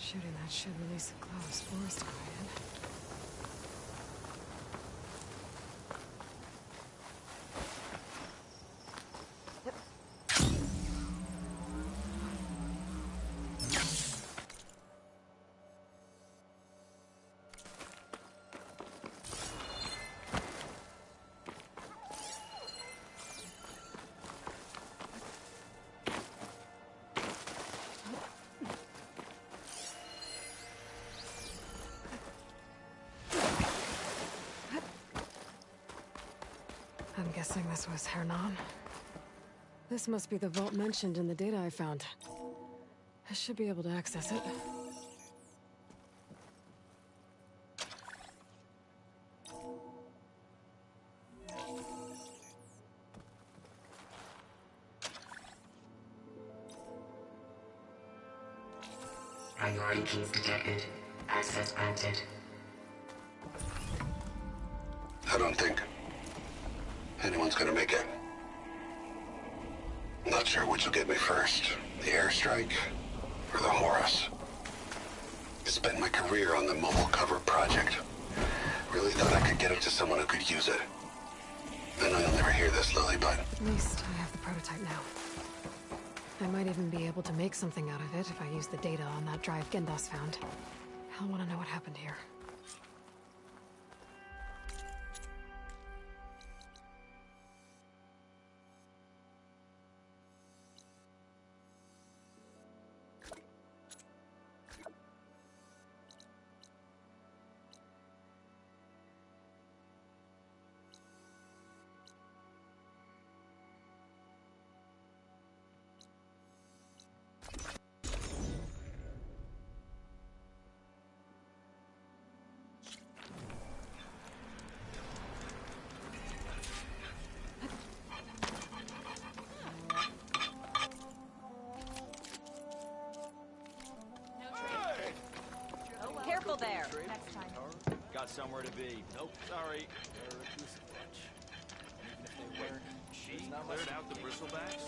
Shooting that should release a cloud's forest quiet. I'm guessing this was Hernan. This must be the vault mentioned in the data I found. I should be able to access it. Priority keys detected. Access granted. I don't think anyone's gonna make it. Not sure which will get me first, the airstrike or the Horus. I spent my career on the mobile cover project. Really thought I could get it to someone who could use it. I know you'll never hear this, Lily, but... At least I have the prototype now. I might even be able to make something out of it if I use the data on that drive Gendas found. I'll want to know what happened here. Careful there. Next time. Got somewhere to be. Nope, sorry. She cleared out the bristlebacks?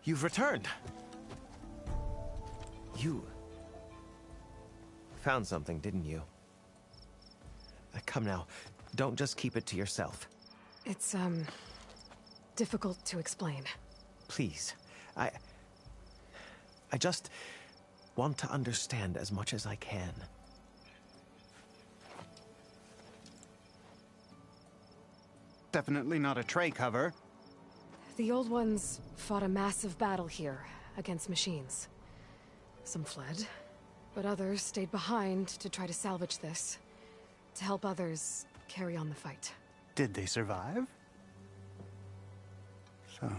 You've returned. You found something, didn't you? Come now, don't just keep it to yourself. It's, difficult to explain. Please, I just want to understand as much as I can. Definitely not a tray cover. The old ones fought a massive battle here against machines. Some fled, but others stayed behind to try to salvage this, to help others carry on the fight. Did they survive? So,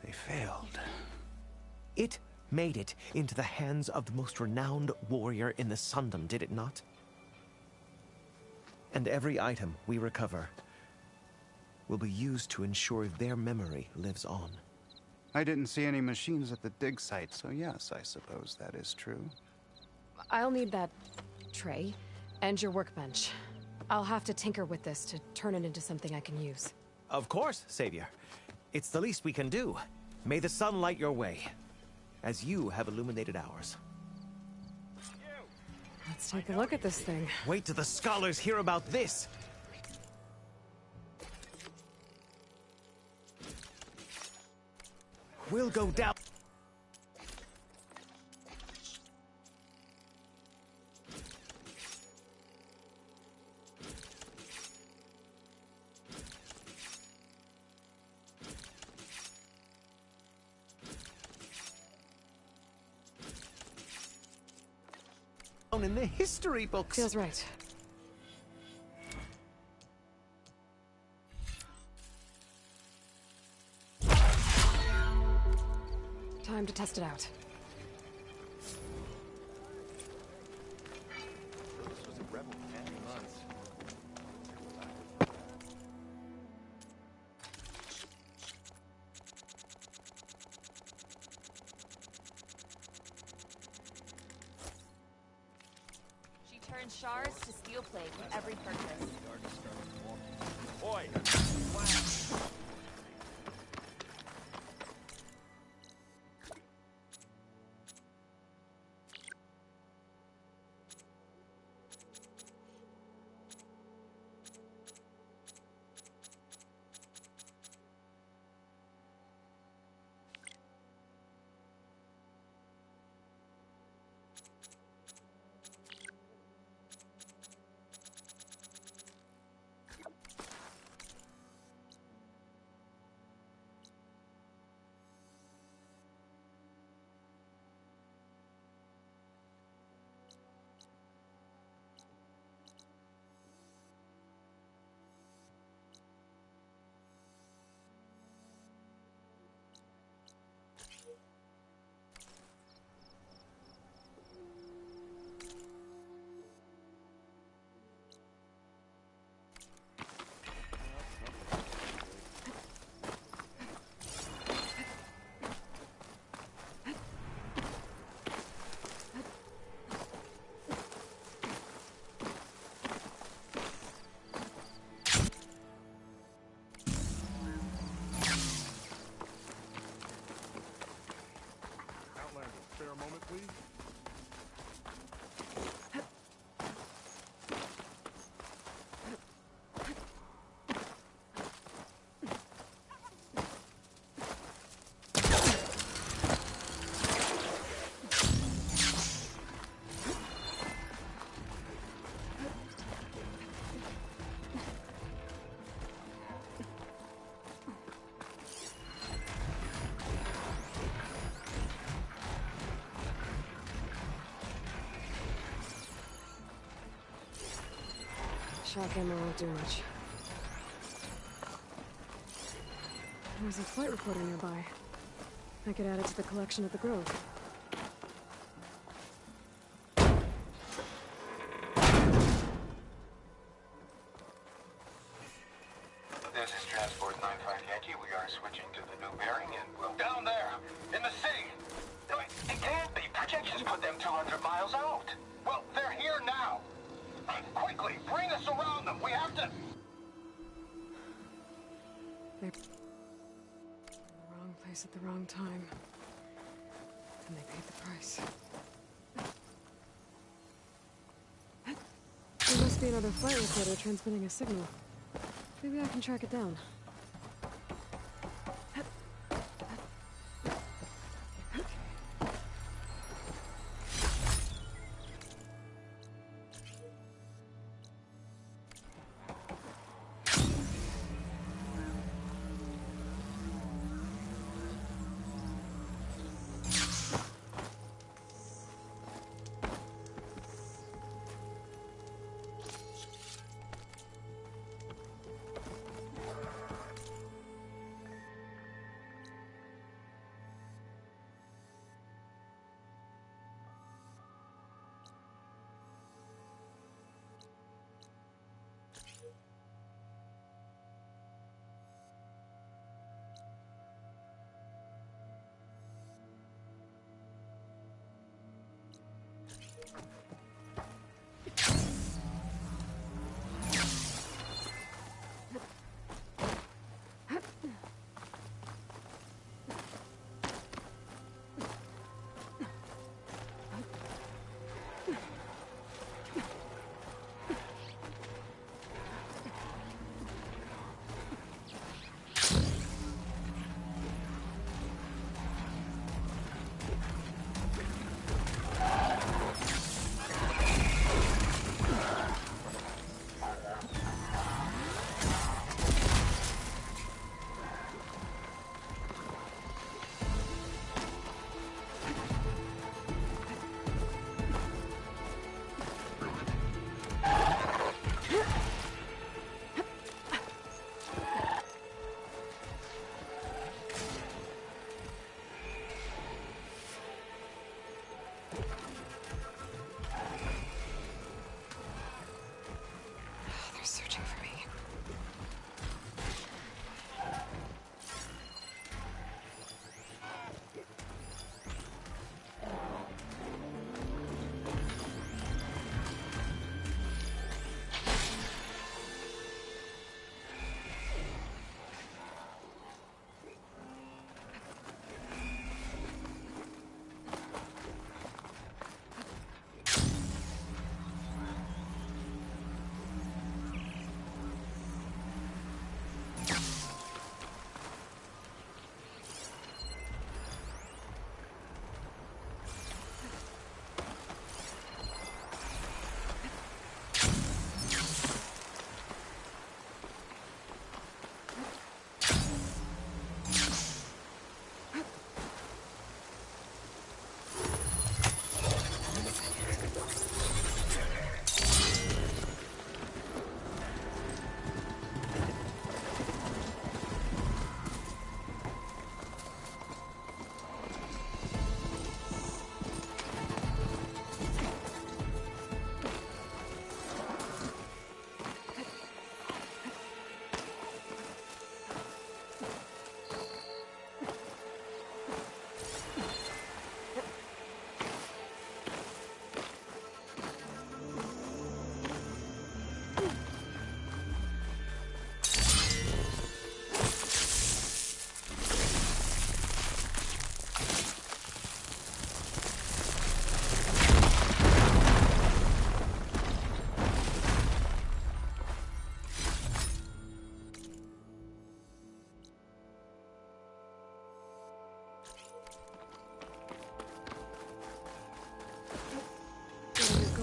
they failed. It made it into the hands of the most renowned warrior in the Sundom, did it not? And every item we recover will be used to ensure their memory lives on. I didn't see any machines at the dig site, so yes, I suppose that is true. I'll need that tray and your workbench. I'll have to tinker with this to turn it into something I can use. Of course, Savior. It's the least we can do. May the sun light your way, as you have illuminated ours. Let's take a look at this thing. Wait till the scholars hear about this! We'll go down. In the history books. Feels right. Time to test it out. She turns shards to steel plate with every purchase. Oi! Spare a moment, please. Shock ammo won't do much. There's a flight recorder nearby. I could add it to the collection at the Grove. This is Transport 95 Yankee. We are switching to the new bearing and we'll... Down there! In the city! No, it can't be. Projections put them 200 miles out. Well, they're here now. Quickly, bring us around them. We have to... They're in the wrong place at the wrong time. And they paid the price. There must be another flight recorder transmitting a signal. Maybe I can track it down.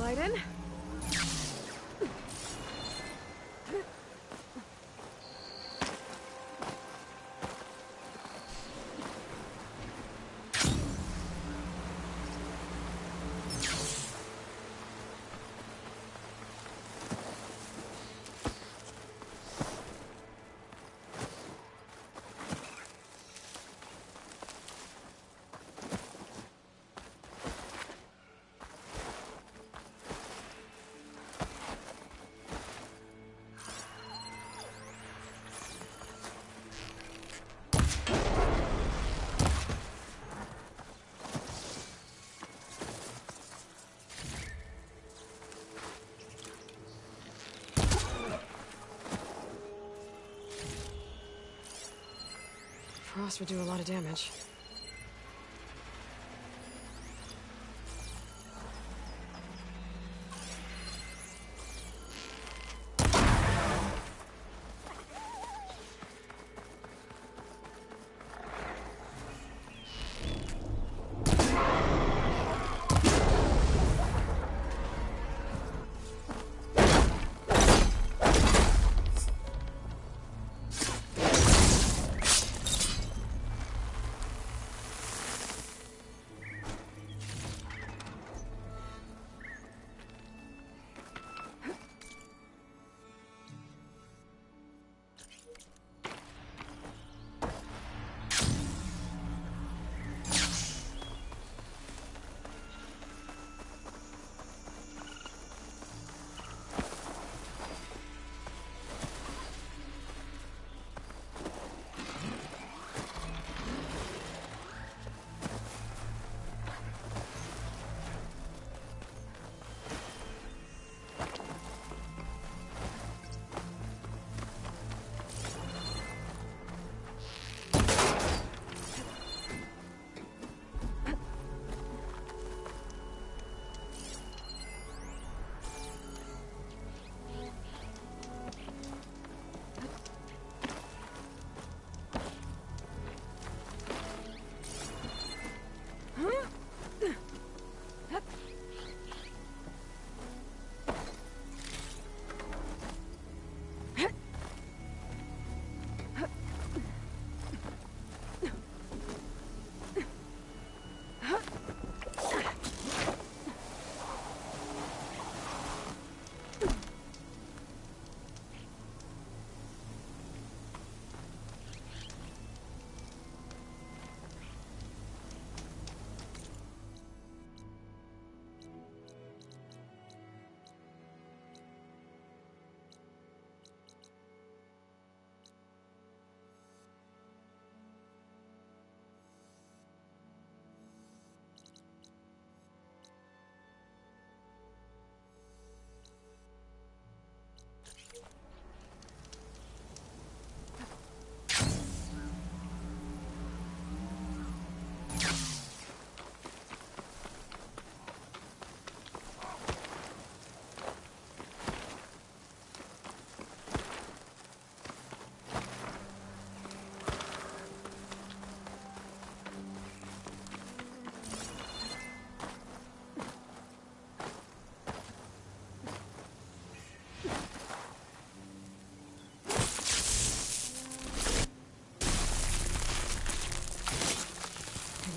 Slide in. Frost would do a lot of damage.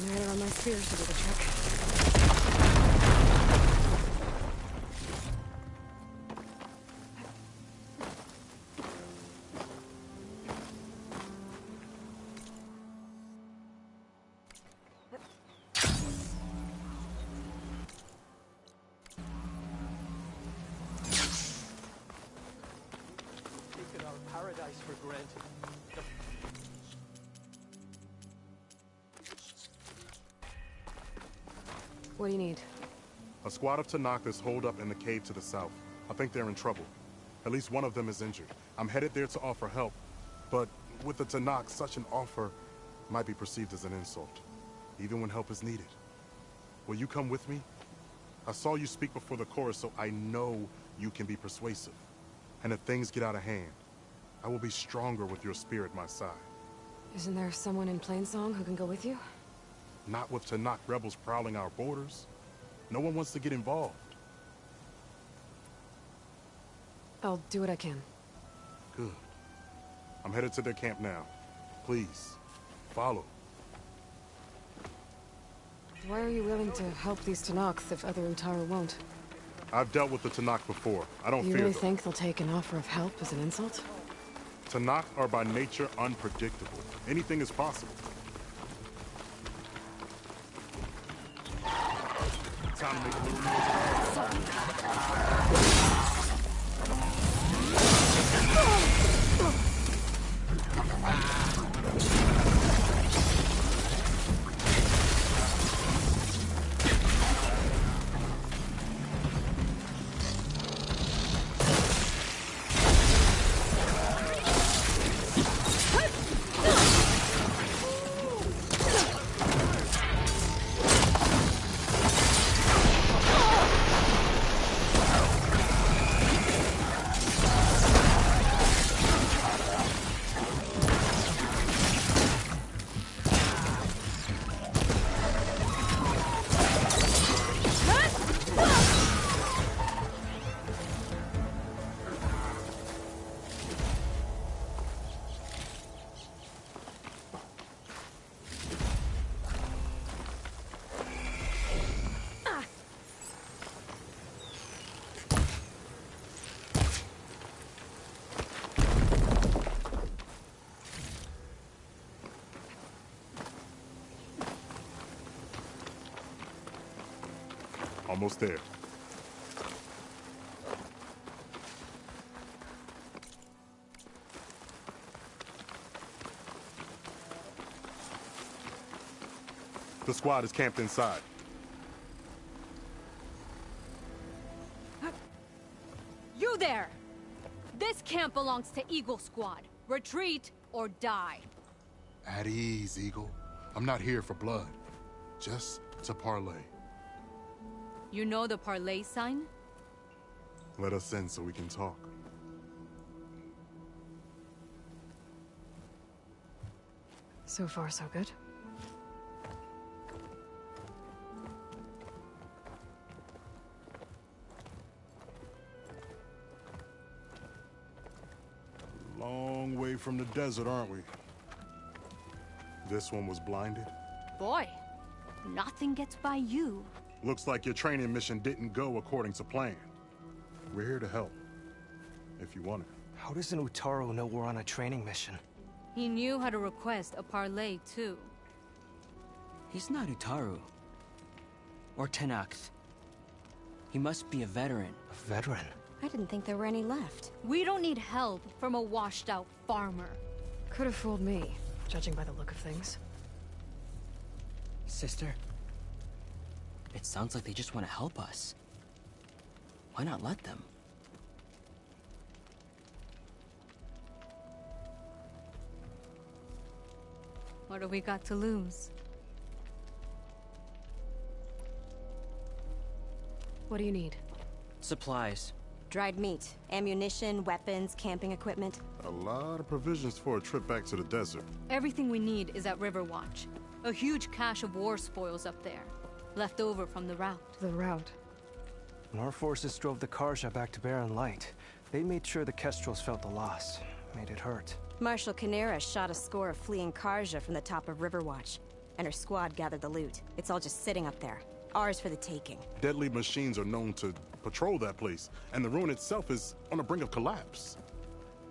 Igniter on my spears to do the trick. Taking our paradise for granted. What do you need? A squad of Tanakh is holed up in the cave to the south. I think they're in trouble. At least one of them is injured. I'm headed there to offer help. But with the Tanakh, such an offer might be perceived as an insult, even when help is needed. Will you come with me? I saw you speak before the chorus, so I know you can be persuasive. And if things get out of hand, I will be stronger with your spear at my side. Isn't there someone in Plainsong who can go with you? Not with Tanakh rebels prowling our borders. No one wants to get involved. I'll do what I can. Good. I'm headed to their camp now. Please, follow. Why are you willing to help these Tanakhs if other Utaru won't? I've dealt with the Tanakh before. I don't You fear really them. think they'll take an offer of help as an insult? Tanakh are by nature unpredictable. Anything is possible. Time to make a little almost there. The squad is camped inside. You there! This camp belongs to Eagle Squad. Retreat or die. At ease, Eagle. I'm not here for blood. Just to parlay. You know the parlay sign? Let us in so we can talk. So far, so good. Long way from the desert, aren't we? This one was blinded. Boy, nothing gets by you. Looks like your training mission didn't go according to plan. We're here to help, if you want it. How does an Utaru know we're on a training mission? He knew how to request a parlay, too. He's not Utaru. Or Tenax. He must be a veteran. A veteran? I didn't think there were any left. We don't need help from a washed-out farmer. Could have fooled me, judging by the look of things. Sister, it sounds like they just want to help us. Why not let them? What do we got to lose? What do you need? Supplies. Dried meat, ammunition, weapons, camping equipment. A lot of provisions for a trip back to the desert. Everything we need is at Riverwatch. A huge cache of war spoils up there. Left over from the route. The route. When our forces drove the Karja back to Barren Light, they made sure the Kestrels felt the loss. Made it hurt. Marshal Canera shot a score of fleeing Karja from the top of Riverwatch, and her squad gathered the loot. It's all just sitting up there. Ours for the taking. Deadly machines are known to patrol that place, and the ruin itself is on the brink of collapse.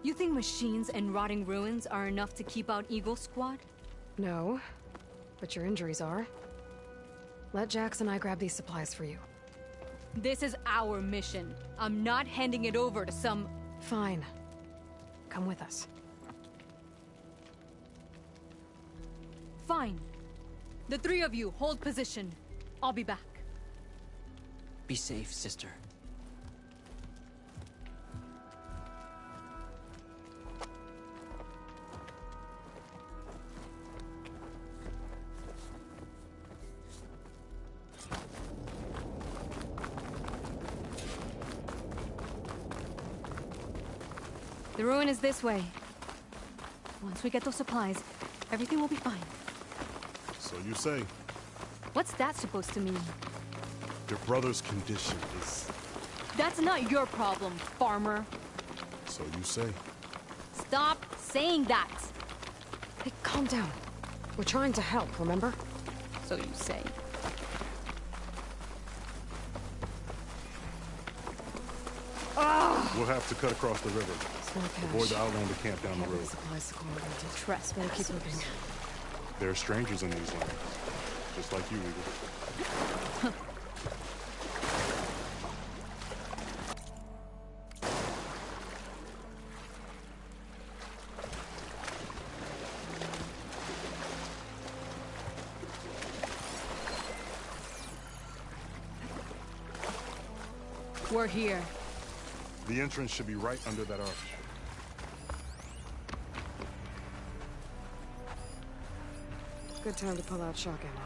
You think machines and rotting ruins are enough to keep out Eagle Squad? No, but your injuries are. Let Jax and I grab these supplies for you. This is our mission. I'm not handing it over to some... Fine. Come with us. Fine. The three of you hold position. I'll be back. Be safe, sister. The ruin is this way. Once we get those supplies, everything will be fine. So you say. What's that supposed to mean? Your brother's condition is... That's not your problem, farmer. So you say. Stop saying that! Hey, calm down. We're trying to help, remember? So you say. We'll have to cut across the river. Avoid the Outlander camp down the road. Supplies to coordinate. Trust me. Better keep moving. There are strangers in these lands. Just like you, Eagle. We're here. The entrance should be right under that arch. Good time to pull out shock ammo.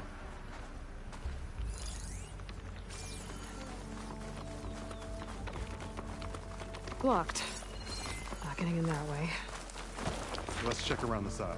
Locked. Not getting in that way. Let's check around the side.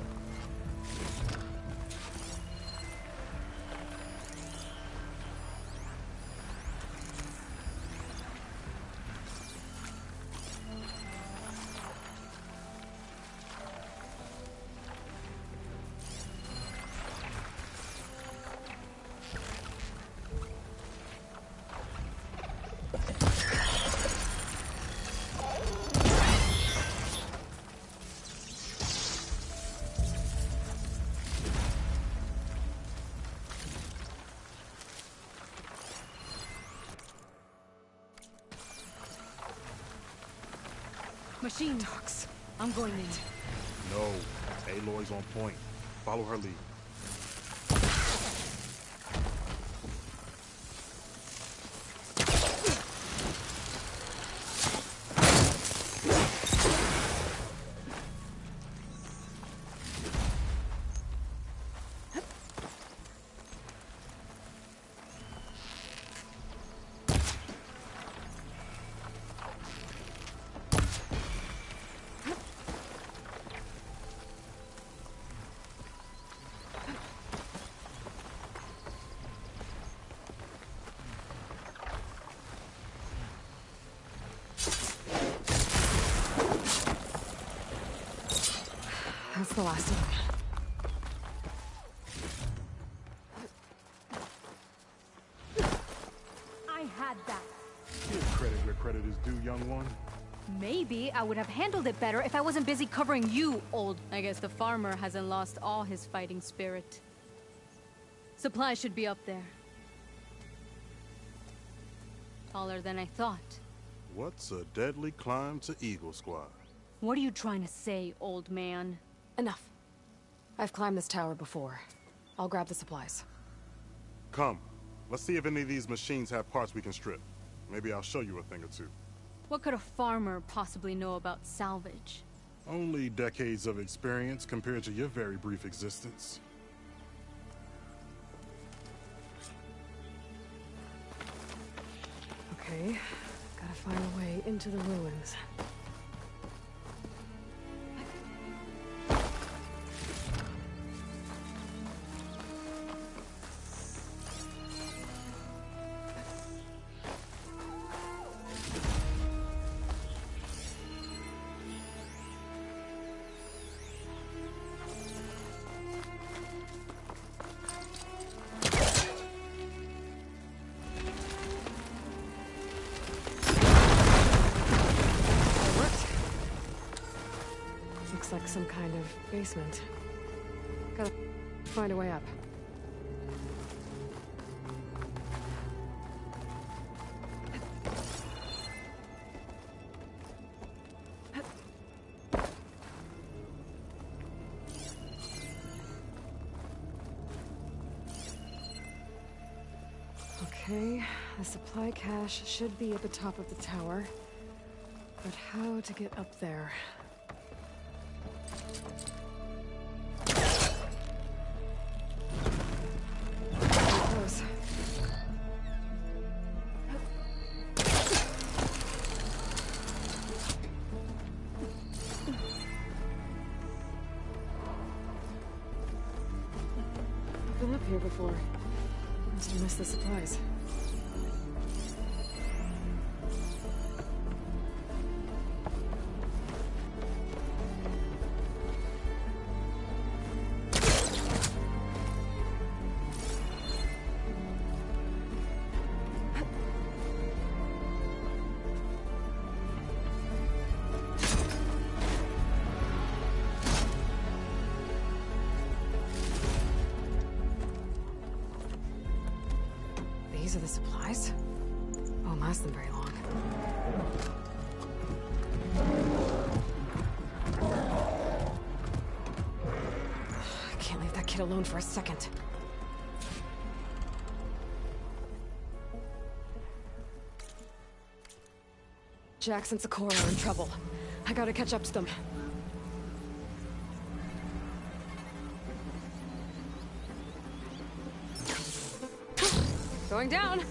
Machine talks. I'm going in. No. Aloy's on point. Follow her lead. That's the last one. I had that. Give credit where credit is due, young one. Maybe I would have handled it better if I wasn't busy covering you, old. I guess the farmer hasn't lost all his fighting spirit. Supplies should be up there. Taller than I thought. What's a deadly climb to Eagle Squad? What are you trying to say, old man? Enough. I've climbed this tower before. I'll grab the supplies. Come. Let's see if any of these machines have parts we can strip. Maybe I'll show you a thing or two. What could a farmer possibly know about salvage? Only decades of experience compared to your very brief existence. Okay, gotta find a way into the ruins. Looks like some kind of basement. Gotta find a way up. Okay, the supply cache should be at the top of the tower. But how to get up there? Close. I've been up here before. Must have missed the supplies. These are the supplies? Won't last them very long. I can't leave that kid alone for a second. Jax and Sakura are in trouble. I gotta catch up to them. Going down!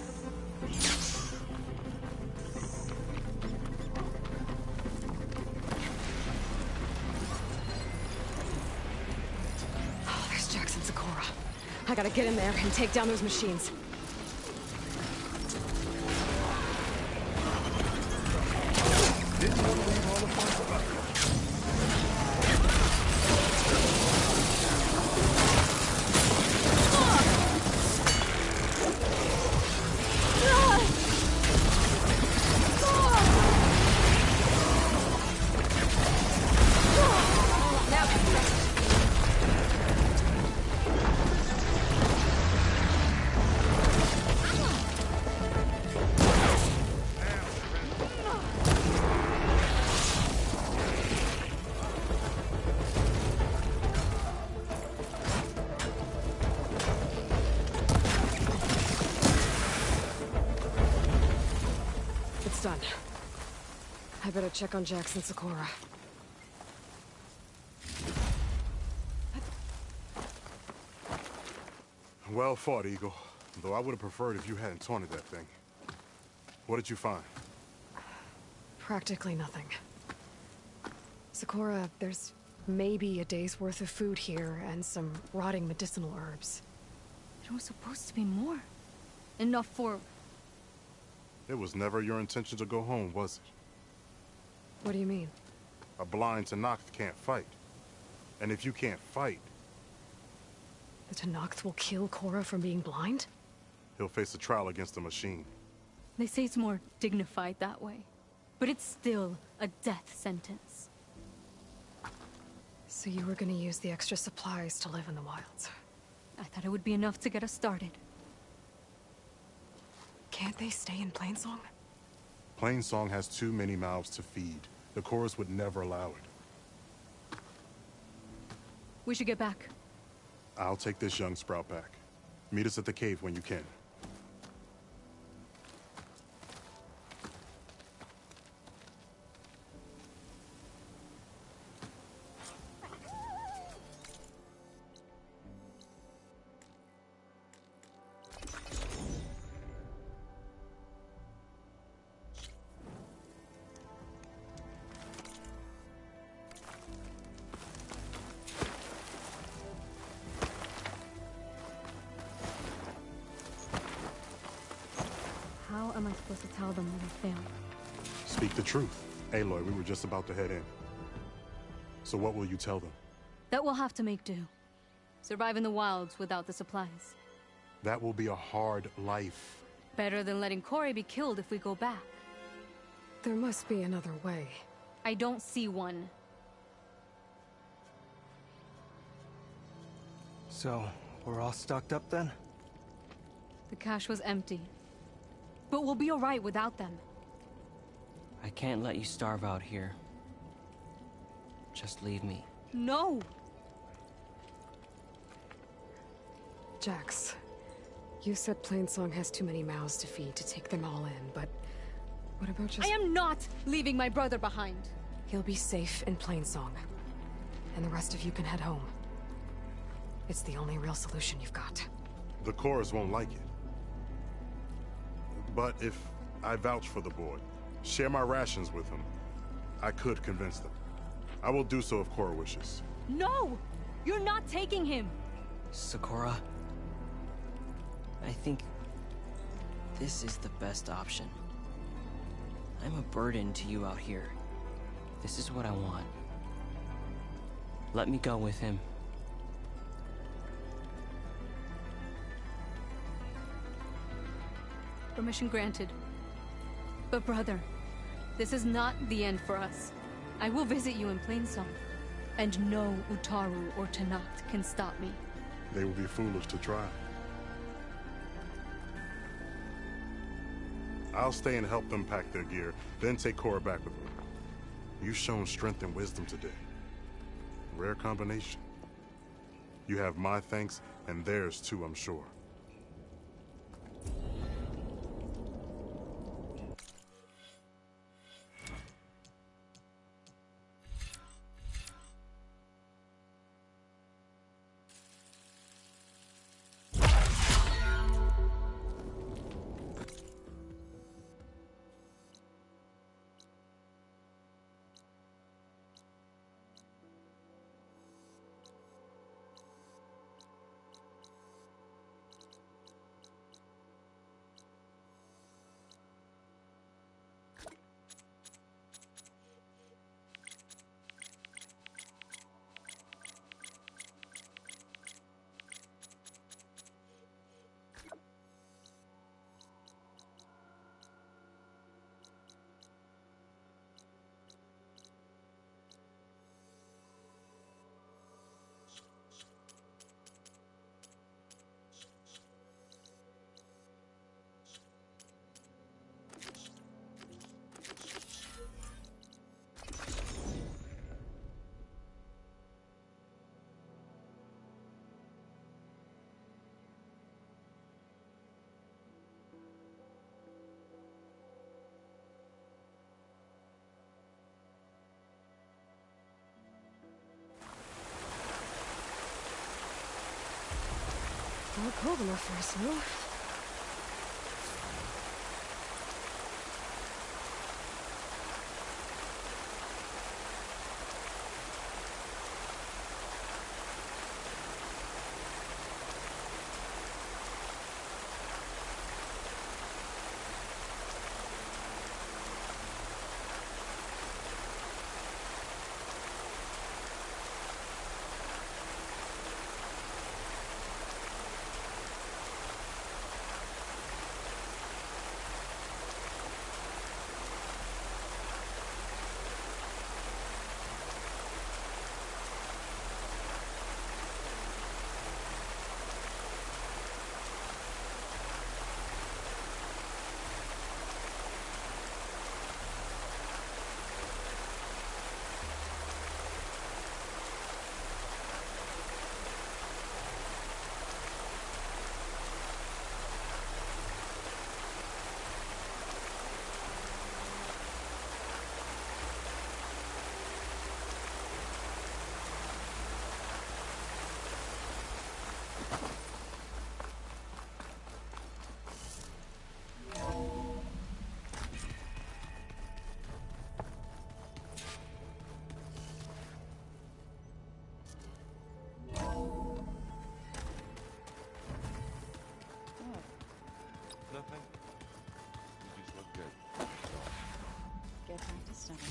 Oh, there's Jax and Sakura. I gotta get in there and take down those machines. Didn't want to leave all the fun stuff. Done. I better check on Jax and Sakura. Well fought, Eagle. Though I would have preferred if you hadn't taunted that thing. What did you find? Practically nothing. Sakura, there's maybe a day's worth of food here and some rotting medicinal herbs. There was supposed to be more. Enough for... It was never your intention to go home, was it? What do you mean? A blind Tenakth can't fight. And if you can't fight... The Tenakth will kill Korra from being blind? He'll face a trial against the machine. They say it's more dignified that way. But it's still a death sentence. So you were gonna use the extra supplies to live in the wilds? I thought it would be enough to get us started. Can't they stay in Plainsong? Plainsong has too many mouths to feed. The chorus would never allow it. We should get back. I'll take this young sprout back. Meet us at the cave when you can. How am I supposed to tell them when I fail? Speak the truth. Aloy, we were just about to head in. So what will you tell them? That we'll have to make do. Survive in the wilds without the supplies. That will be a hard life. Better than letting Corey be killed if we go back. There must be another way. I don't see one. So, we're all stocked up then? The cache was empty. But we'll be alright without them. I can't let you starve out here. Just leave me. No! Jax, you said Plainsong has too many mouths to feed to take them all in, but what about just... I am not leaving my brother behind! He'll be safe in Plainsong, and the rest of you can head home. It's the only real solution you've got. The chorus won't like it. But if I vouch for the boy, share my rations with him, I could convince them. I will do so if Korra wishes. No! You're not taking him! Sakura, I think this is the best option. I'm a burden to you out here. This is what I want. Let me go with him. Permission granted. But brother, this is not the end for us. I will visit you in Plainsong. And no Utaru or Tenakth can stop me. They would be foolish to try. I'll stay and help them pack their gear, then take Cora back with me. You've shown strength and wisdom today. Rare combination. You have my thanks, and theirs too, I'm sure. Well, cold enough for us, no? Nothing. You just look good. Get back to studying.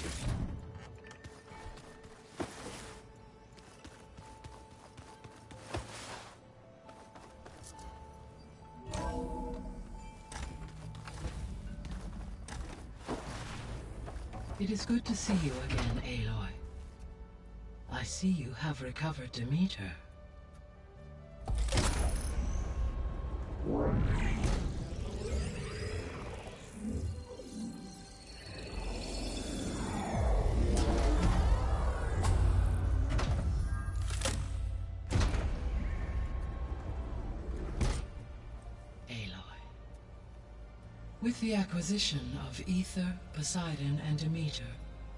It is good to see you again, Aloy. I see you have recovered Demeter. With the acquisition of Ether, Poseidon, and Demeter,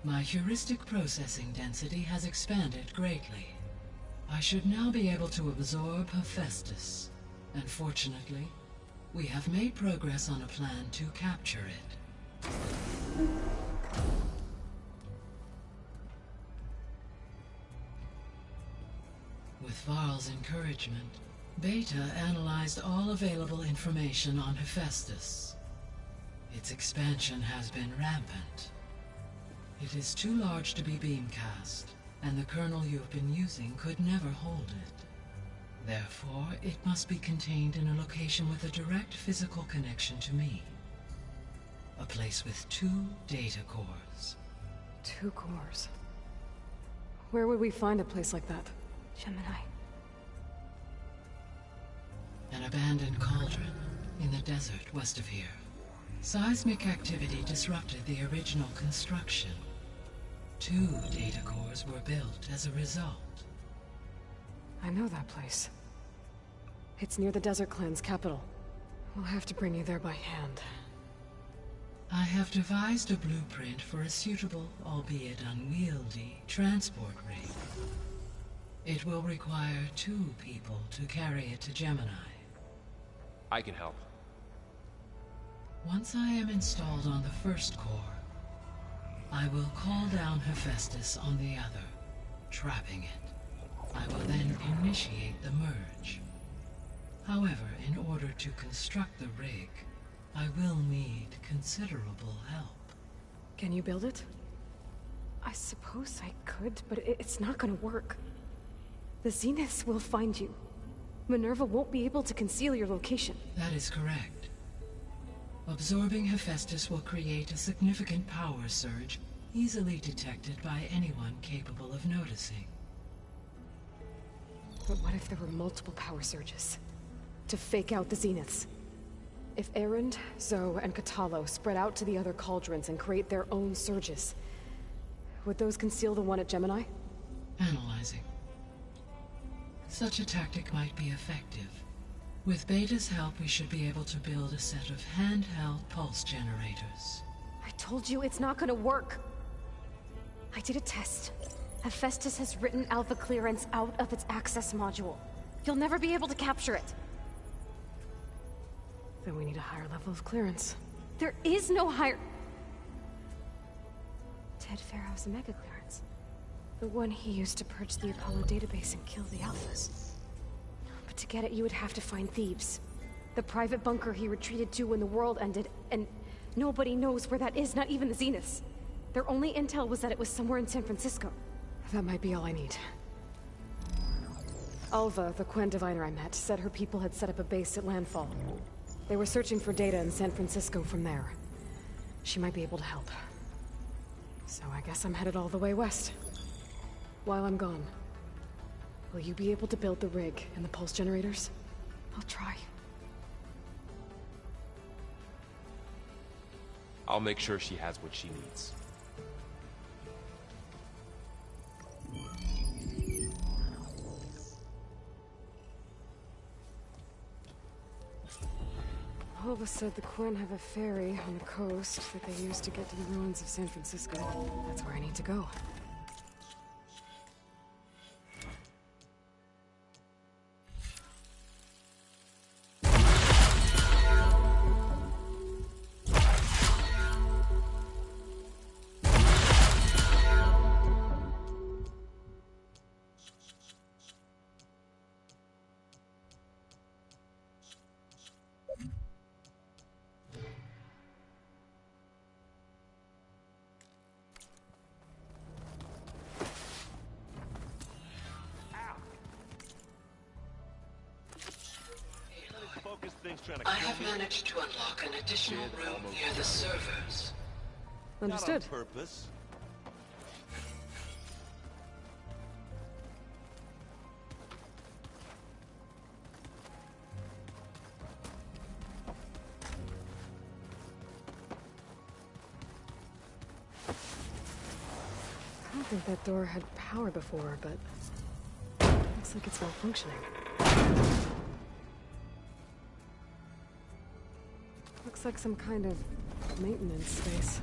my heuristic processing density has expanded greatly. I should now be able to absorb Hephaestus, and fortunately, we have made progress on a plan to capture it. With Varl's encouragement, Beta analyzed all available information on Hephaestus. Its expansion has been rampant. It is too large to be beamcast, and the kernel you've been using could never hold it. Therefore, it must be contained in a location with a direct physical connection to me. A place with 2 data cores. 2 cores? Where would we find a place like that? Gemini. An abandoned cauldron in the desert west of here. Seismic activity disrupted the original construction. 2 data cores were built as a result. I know that place. It's near the Desert Clan's capital. We'll have to bring you there by hand. I have devised a blueprint for a suitable, albeit unwieldy, transport rig. It will require 2 people to carry it to Gemini. I can help. Once I am installed on the first core, I will call down Hephaestus on the other, trapping it. I will then initiate the merge. However, in order to construct the rig, I will need considerable help. Can you build it? I suppose I could, but it's not gonna work. The Zeniths will find you. Minerva won't be able to conceal your location. That is correct. Absorbing Hephaestus will create a significant power surge, easily detected by anyone capable of noticing. But what if there were multiple power surges? To fake out the Zeniths? If Erend, Zoe, and Katalo spread out to the other cauldrons and create their own surges, would those conceal the one at Gemini? Analyzing. Such a tactic might be effective. With Beta's help, we should be able to build a set of handheld pulse generators. I told you it's not gonna work. I did a test. Hephaestus has written Alpha clearance out of its access module. You'll never be able to capture it. Then we need a higher level of clearance. There is no higher... Ted Pharaoh's mega clearance. The one he used to purge the Apollo database and kill the Alphas. But to get it, you would have to find Thebes. The private bunker he retreated to when the world ended, and nobody knows where that is, not even the Zeniths. Their only intel was that it was somewhere in San Francisco. That might be all I need. Alva, the Quen diviner I met, said her people had set up a base at landfall. They were searching for data in San Francisco from there. She might be able to help. So I guess I'm headed all the way west. While I'm gone, will you be able to build the rig and the pulse generators? I'll try. I'll make sure she has what she needs. Alva said the Quen have a ferry on the coast that they use to get to the ruins of San Francisco. That's where I need to go. I have managed to unlock an additional room near the servers. Understood. Not on purpose. I don't think that door had power before, but looks like it's malfunctioning. Looks like some kind of maintenance space.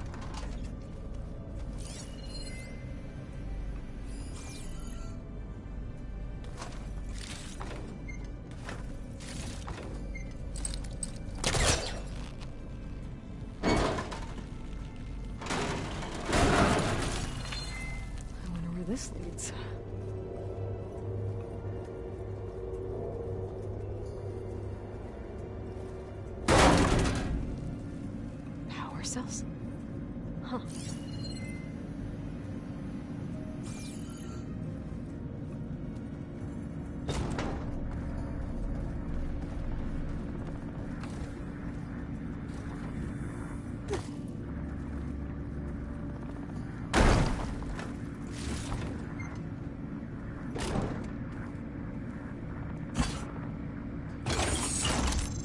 I wonder where this leads. Cells? Huh.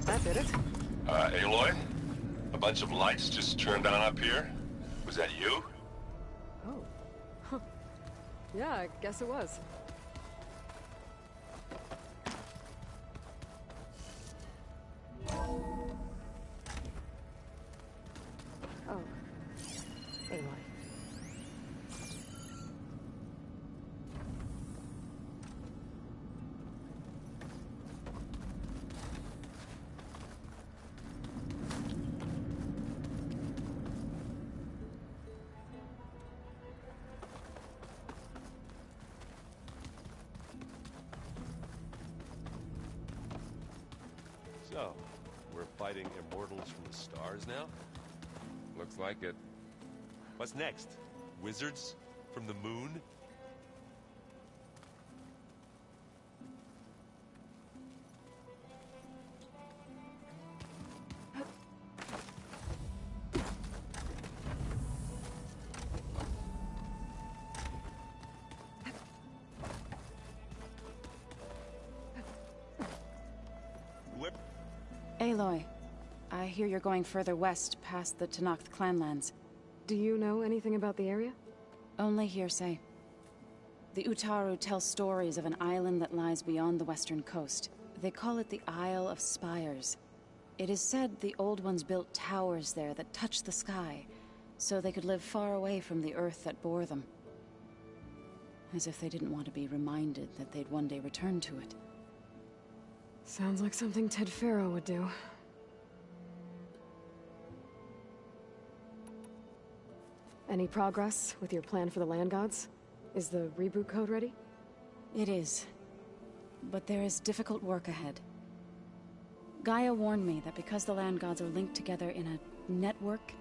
That did it. Aloy? A bunch of lights just turned on up here? Was that you? Oh. Huh. Yeah, I guess it was. Oh. Aloy. So, we're fighting immortals from the stars now? Looks like it. What's next? Wizards from the moon? Aloy, I hear you're going further west past the Tenakth clanlands. Do you know anything about the area? Only hearsay. The Utaru tell stories of an island that lies beyond the western coast. They call it the Isle of Spires. It is said the Old Ones built towers there that touch the sky, so they could live far away from the earth that bore them. As if they didn't want to be reminded that they'd one day return to it. Sounds like something Ted Faro would do. Any progress with your plan for the land gods? Is the reboot code ready? It is. But there is difficult work ahead. Gaia warned me that because the land gods are linked together in a network,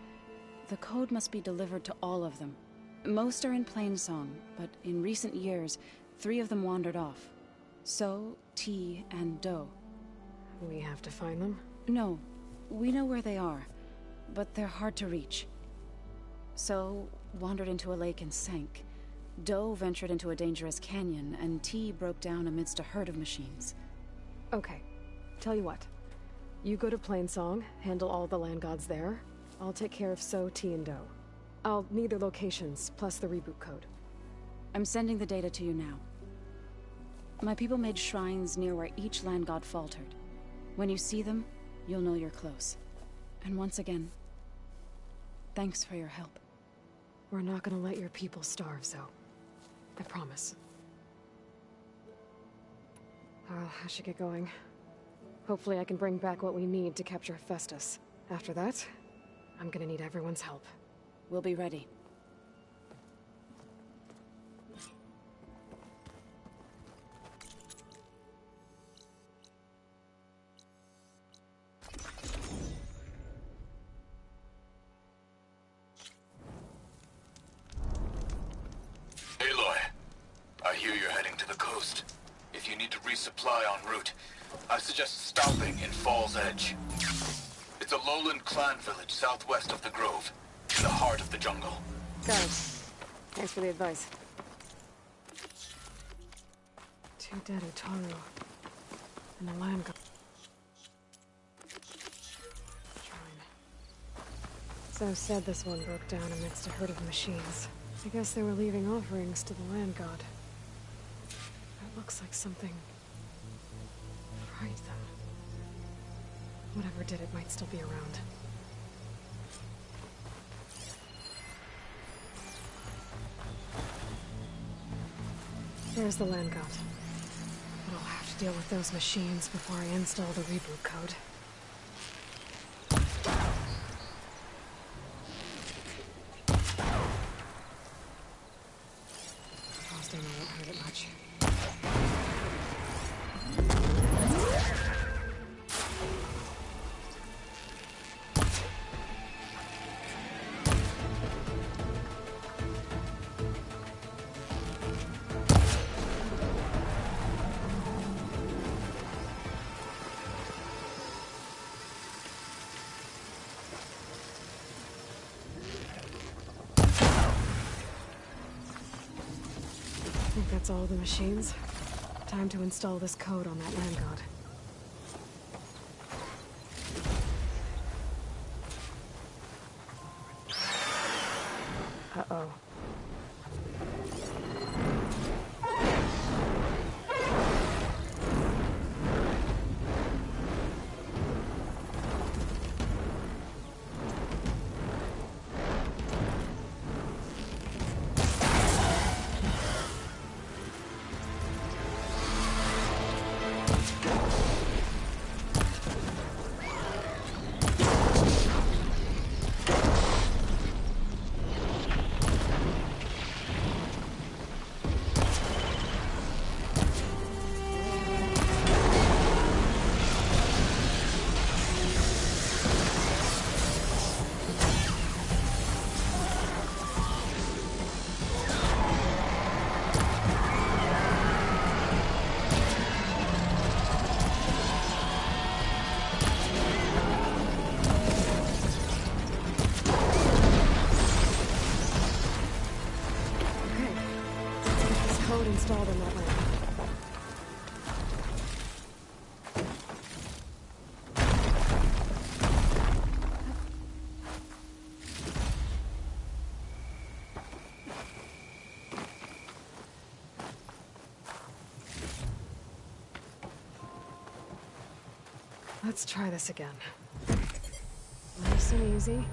the code must be delivered to all of them. Most are in Plainsong, but in recent years, 3 of them wandered off. So, T, and Do. We have to find them? No. We know where they are, but they're hard to reach. So, wandered into a lake and sank. Do ventured into a dangerous canyon, and T broke down amidst a herd of machines. Okay. Tell you what. You go to Plainsong, handle all the land gods there. I'll take care of So, T, and Do. I'll need their locations, plus the reboot code. I'm sending the data to you now. My people made shrines near where each land god faltered. When you see them, you'll know you're close. And once again, thanks for your help. We're not gonna let your people starve, Zo. I promise. Well, I should get going. Hopefully I can bring back what we need to capture Hephaestus. After that, I'm gonna need everyone's help. We'll be ready. Aloy, I hear you're heading to the coast. If you need to resupply en route, I suggest stopping in Fall's Edge. It's a lowland clan village southwest of the Grove, in the heart of the jungle. Got it. Thanks for the advice. 2 dead Utaru. And a land god. Shrine. So said this one broke down amidst a herd of machines. I guess they were leaving offerings to the land god. That looks like something fried them. Whatever did it might still be around. There's the land god. But I'll have to deal with those machines before I install the reboot code. Frosting won't hurt it much. I think that's all the machines. Time to install this code on that land god. Uh-oh. Installed in that lamp. Let's try this again. Nice and easy.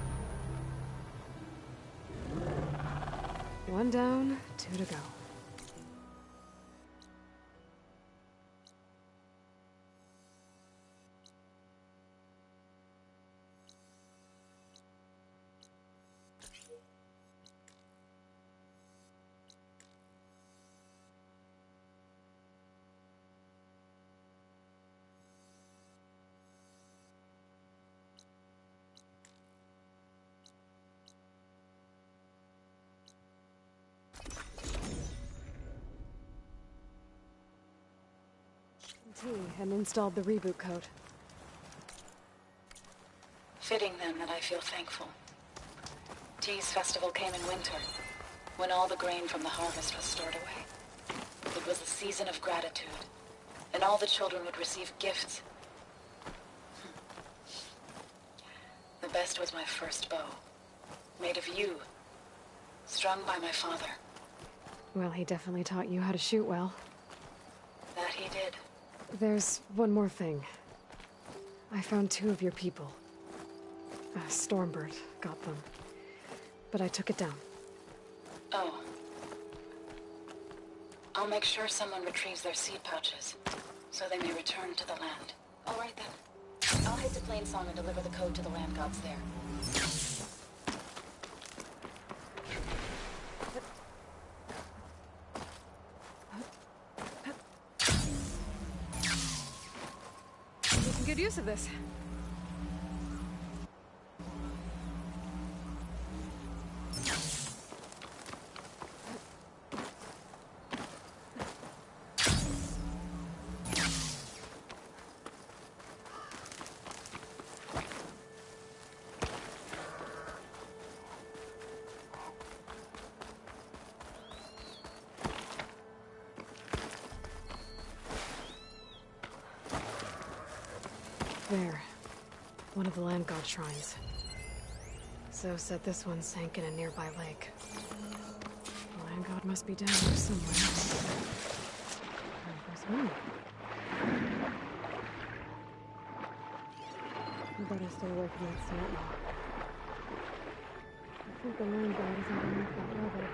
One down, 2 to go. And installed the reboot code. Fitting then that I feel thankful. T's festival came in winter, when all the grain from the harvest was stored away. It was a season of gratitude, and all the children would receive gifts. The best was my first bow, made of yew, strung by my father. Well, he definitely taught you how to shoot well. That he did. There's one more thing. I found 2 of your people. Stormbird got them. But I took it down. Oh. I'll make sure someone retrieves their seed pouches, so they may return to the land. All right then. I'll head to Plainsong and deliver the code to the land gods there. Good use of this. There. One of the land god shrines. So said this one sank in a nearby lake. The land god must be down there somewhere. I better stay away from that salt rock. I think the land god is underneath that level.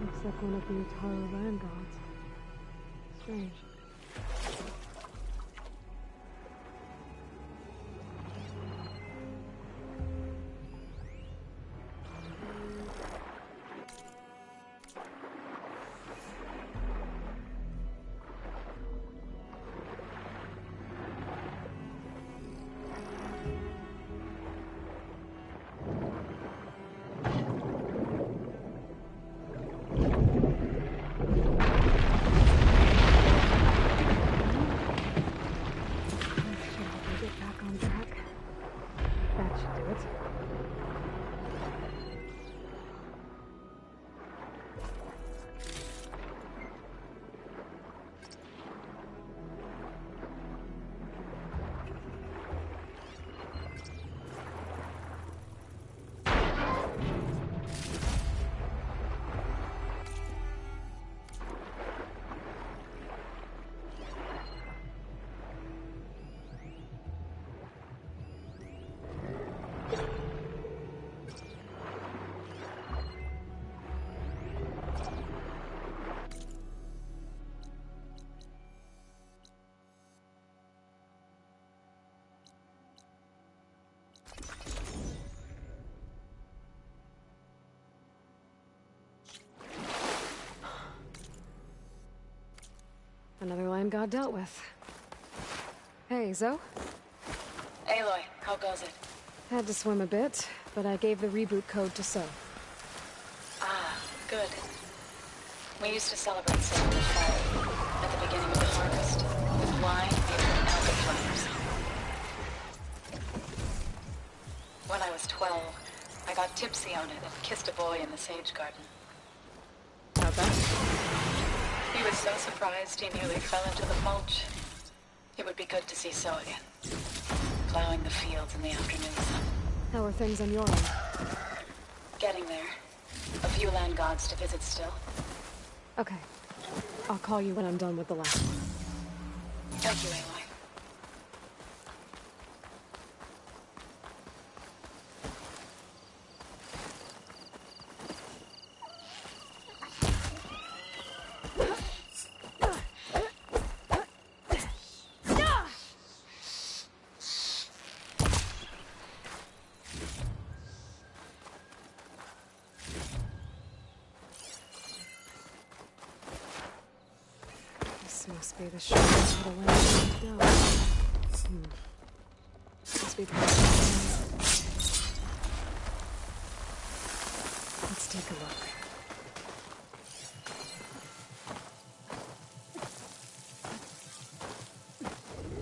Looks like one of the Utaru land gods. Strange. Another land god dealt with. Hey, Zoe? Aloy, how goes it? Had to swim a bit, but I gave the reboot code to So. Ah, good. We used to celebrate Silver Fire at the beginning of the harvest, with wine made from elderflowers. When I was 12, I got tipsy on it and kissed a boy in the sage garden. How'd that? He was so surprised he nearly fell into the mulch. It would be good to see So again, plowing the fields in the afternoon sun. How are things on your end? Getting there. A few land gods to visit still. Okay. I'll call you when I'm done with the last one. Thank you, Aloy. This must be the shortest for the land to go. Must be past. Let's take a look.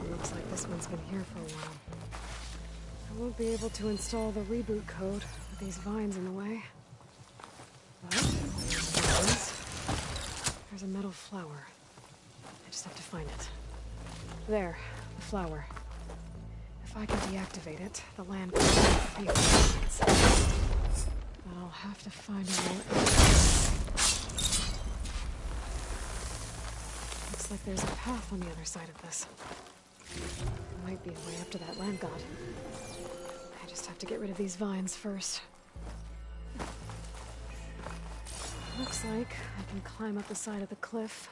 Looks like this one's been here for a while. I won't be able to install the reboot code with these vines in the way. But there's a metal flower. I just have to find it. There, the flower. If I can deactivate it, the land will free of vines. But I'll have to find a way. Looks like there's a path on the other side of this. Might be a way up to that land god. I just have to get rid of these vines first. Looks like I can climb up the side of the cliff.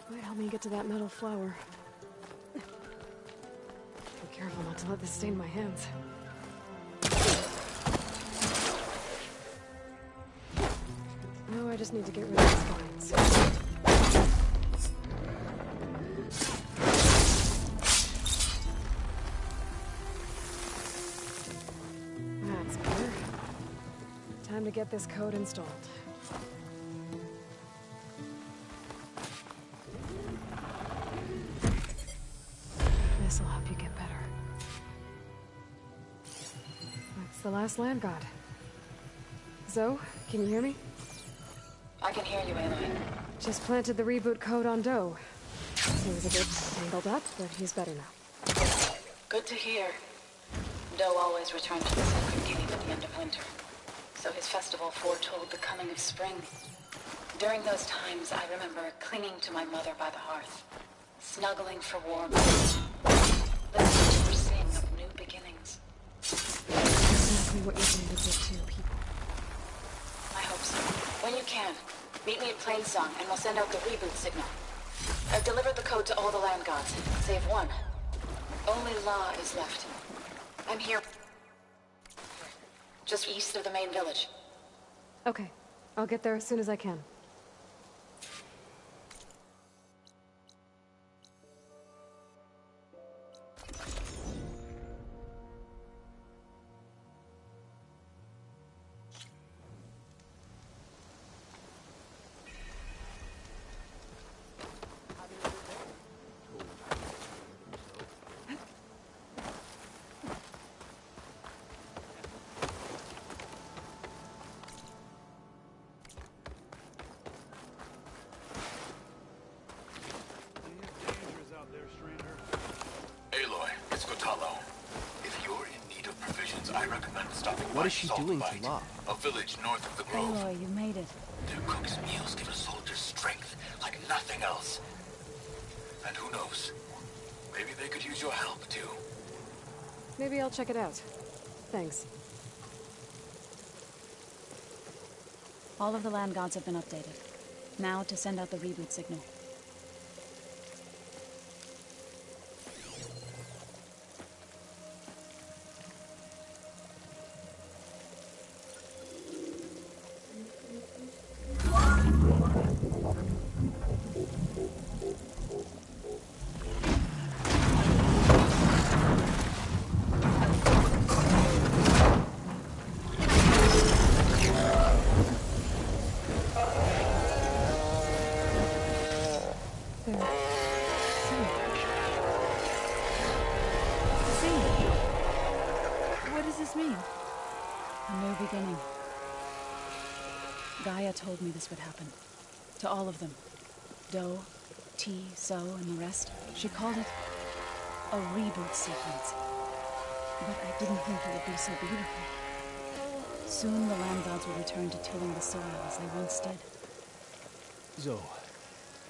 Might help me get to that metal flower. Be careful not to let this stain my hands. Now I just need to get rid of these vines. That's better. Time to get this code installed. This'll help you get better. That's the last land god. Zoe, can you hear me? I can hear you, Aloy. Just planted the reboot code on Doe. He was a bit tangled up, but he's better now. Good to hear. Doe always returned to the sacred cave at the end of winter, so his festival foretold the coming of spring. During those times, I remember clinging to my mother by the hearth, snuggling for warmth, listening to her sing of new beginnings. Exactly what you're going to give to your people. I hope so. When you can, meet me at Plainsong, and we'll send out the reboot signal. I've delivered the code to all the land gods, save one. Only La is left. I'm here, just east of the main village. Okay, I'll get there as soon as I can. What is she doing to La? A village north of the grove. Aloy, you made it. Their cook's meals give a soldier strength like nothing else. And who knows? Maybe they could use your help, too. Maybe I'll check it out. Thanks. All of the land gods have been updated. Now to send out the reboot signal. They're singing. What does this mean? A new beginning. Gaia told me this would happen. To all of them. Do, T, So, and the rest. She called it a reboot sequence. But I didn't think it would be so beautiful. Soon the land gods will return to tilling the soil as they once did. Zoe,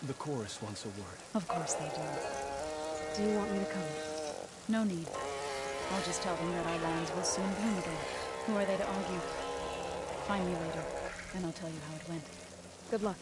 the chorus wants a word. Of course they do. Do you want me to come? No need. I'll just tell them that our lands will soon bloom again. Who are they to argue? Find me later, and I'll tell you how it went. Good luck.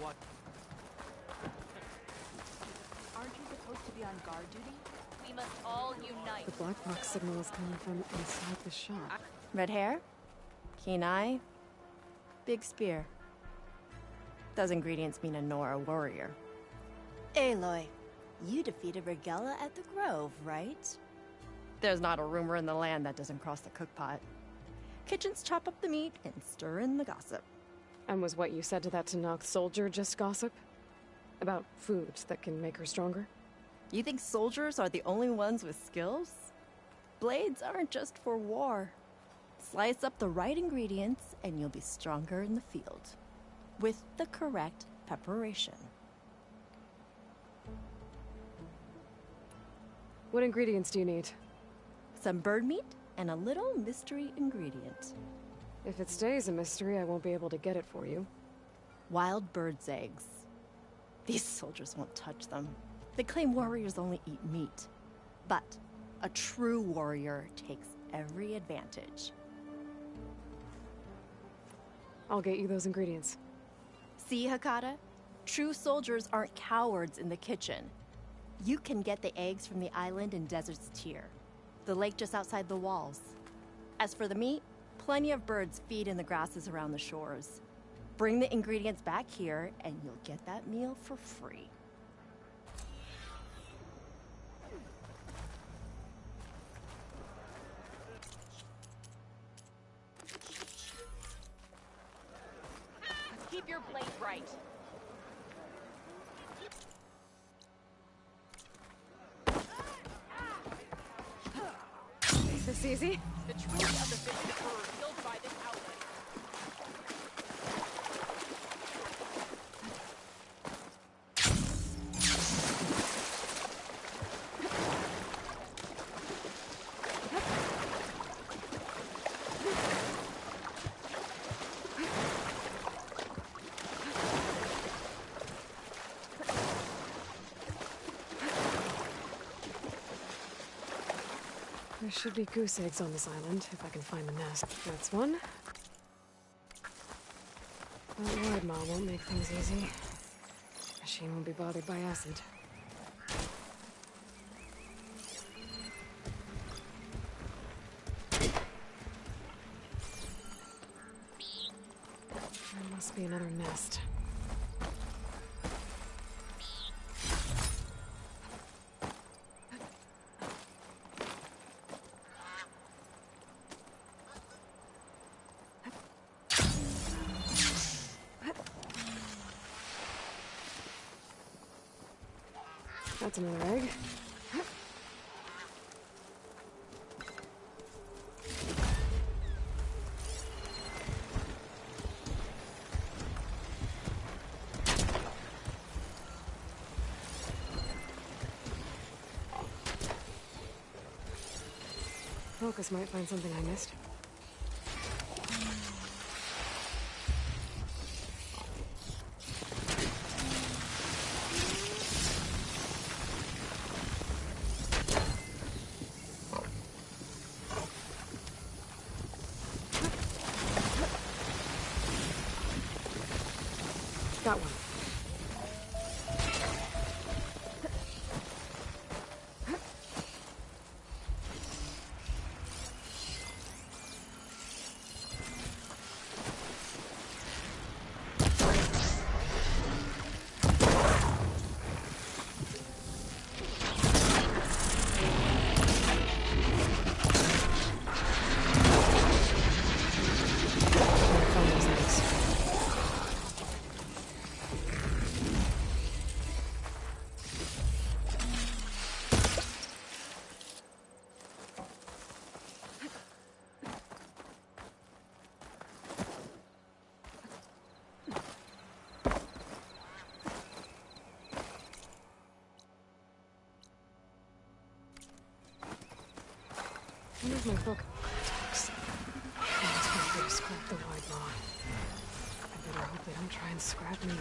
What? Aren't you supposed to be on guard duty? We must all unite. The black box signal is coming from inside the shop. Red hair? Keen eye? Big spear. Those ingredients mean a Nora warrior. Aloy, you defeated Regella at the Grove, right? There's not a rumor in the land that doesn't cross the cookpot. Kitchens chop up the meat and stir in the gossip. And was what you said to that Tanakh soldier just gossip? About foods that can make her stronger? You think soldiers are the only ones with skills? Blades aren't just for war. Slice up the right ingredients and you'll be stronger in the field. With the correct preparation. What ingredients do you need? Some bird meat and a little mystery ingredient. If it stays a mystery, I won't be able to get it for you. Wild bird's eggs. These soldiers won't touch them. They claim warriors only eat meat. But a true warrior takes every advantage. I'll get you those ingredients. See, Hakata? True soldiers aren't cowards in the kitchen. You can get the eggs from the island in Desert's Tier, the lake just outside the walls. As for the meat, plenty of birds feed in the grasses around the shores. Bring the ingredients back here, and you'll get that meal for free. your blade right. Is this easy? The truth of the visions were revealed by this outlet. There should be goose eggs on this island, if I can find the nest. That's one. That wide maw won't make things easy. Machine won't be bothered by acid. There must be another nest. That's another egg. Focus might find something I missed. Got one. Where's my book? Contacts. It's going to scrap the wide maw. I better hope they don't try and scrap me.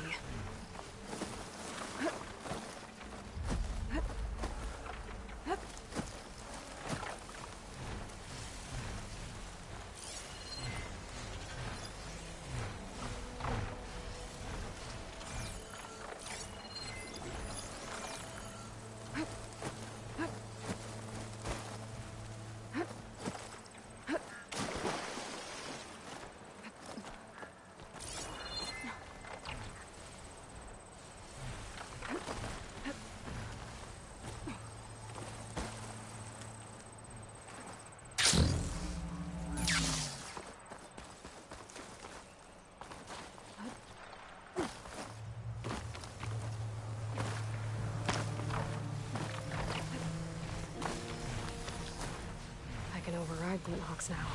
I can override Glinthawks now.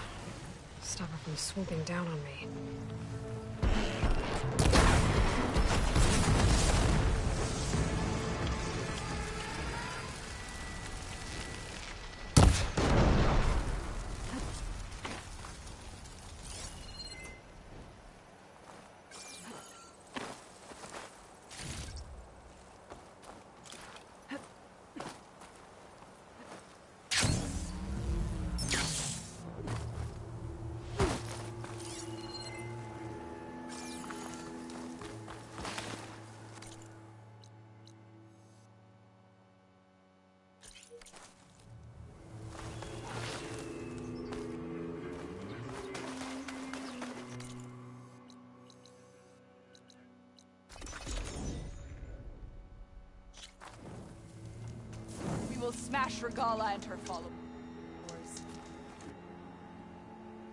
Stop her from swooping down on me. We will smash Regala and her followers.